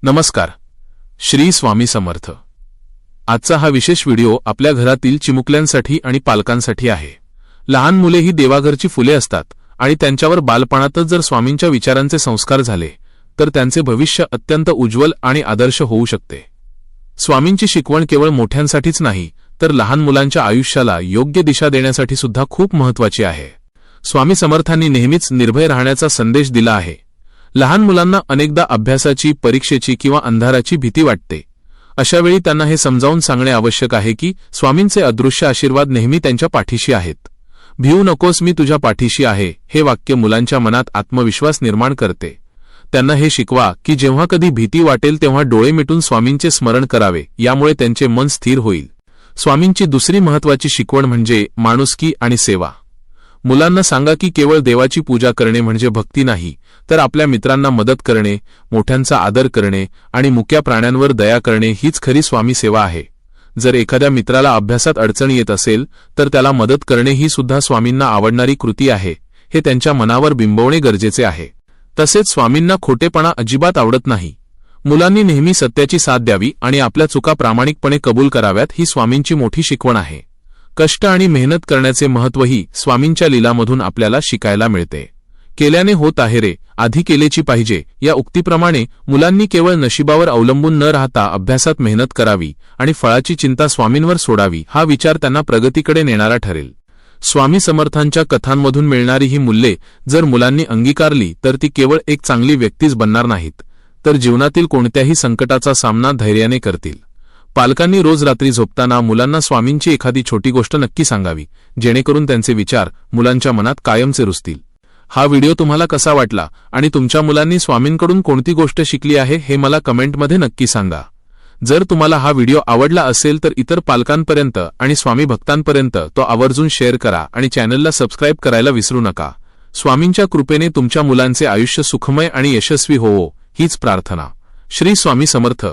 नमस्कार. श्री स्वामी समर्थ. आजचा हा विशेष व्हिडिओ आपल्या घरातील चिमुकल्यांसाठी आणि पालकांसाठी आहे. लहान मुले ही देवाघरची फुले असतात आणि त्यांच्यावर बालपणातच जर स्वामींच्या विचारांचे संस्कार झाले तर त्यांचे भविष्य अत्यंत उज्ज्वल आणि आदर्श होऊ शकते. स्वामींची शिकवण केवळ मोठ्यांसाठीच नाही तर लहान मुलांच्या आयुष्याला योग्य दिशा देण्यासाठी सुद्धा खूप महत्त्वाची आहे. स्वामी समर्थांनी नेहमीच निर्भय राहण्याचा संदेश दिला आहे. लहान मुलांना अनेकदा अभ्यासाची, परीक्षेची किंवा अंधाराची भीती वाटते. अशावेळी त्यांना हे समजावून सांगणे आवश्यक आहे की स्वामींचे अदृश्य आशीर्वाद नेहमी त्यांच्या पाठीशी आहेत. भिवू नकोस, मी तुझ्या पाठीशी आहे हे वाक्य मुलांच्या मनात आत्मविश्वास निर्माण करते. त्यांना हे शिकवा की जेव्हा कधी भीती वाटेल तेव्हा डोळे मिटून स्वामींचे स्मरण करावे, यामुळे त्यांचे मन स्थिर होईल. स्वामींची दुसरी महत्त्वाची शिकवण म्हणजे माणुसकी आणि सेवा. मुलांना सांगा की केवळ देवाची पूजा करणे म्हणजे भक्ती नाही, तर आपल्या मित्रांना मदत करणे, मोठ्यांचा आदर करणे आणि मुक्या प्राण्यांवर दया करणे हीच खरी स्वामी सेवा आहे. जर एखाद्या मित्राला अभ्यासात अडचण येत असेल तर त्याला मदत करणे ही सुद्धा स्वामींना आवडणारी कृती आहे, हे त्यांच्या मनावर बिंबवणे गरजेचे आहे. तसेच स्वामींना खोटेपणा अजिबात आवडत नाही. मुलांनी नेहमी सत्याची साथ द्यावी आणि आपल्या चुका प्रामाणिकपणे कबूल कराव्यात, ही स्वामींची मोठी शिकवण आहे. कष्ट आणि मेहनत करण्याचे महत्त्वही स्वामींच्या लीलामधून आपल्याला शिकायला मिळते. केल्याने होत आहे रे, आधी केलेची पाहिजे या उक्तीप्रमाणे मुलांनी केवळ नशिबावर अवलंबून न राहता अभ्यासात मेहनत करावी आणि फळाची चिंता स्वामींवर सोडावी, हा विचार त्यांना प्रगतीकडे नेणारा ठरेल. स्वामी समर्थांच्या कथांमधून मिळणारी ही मूल्ये जर मुलांनी अंगीकारली तर ती केवळ एक चांगली व्यक्तीच बनणार नाहीत, तर जीवनातील कोणत्याही संकटाचा सामना धैर्याने करतील. पालकांनी रोज रात्री झोपताना मुलांना स्वामींची एखादी छोटी गोष्ट नक्की सांगावी, जेणेकरून त्यांचे विचार मुलांच्या मनात कायमचे रुजतील. हा व्हिडिओ तुम्हाला कसा वाटला आणि तुमच्या मुलांनी स्वामींकडून कोणती गोष्ट शिकली आहे हे मला कमेंटमध्ये नक्की सांगा. जर तुम्हाला हा व्हिडिओ आवडला असेल तर इतर पालकांपर्यंत आणि स्वामी भक्तांपर्यंत तो आवर्जून शेअर करा आणि चॅनलला सबस्क्राईब करायला विसरू नका. स्वामींच्या कृपेने तुमच्या मुलांचे आयुष्य सुखमय आणि यशस्वी होवो हीच प्रार्थना. श्री स्वामी समर्थ.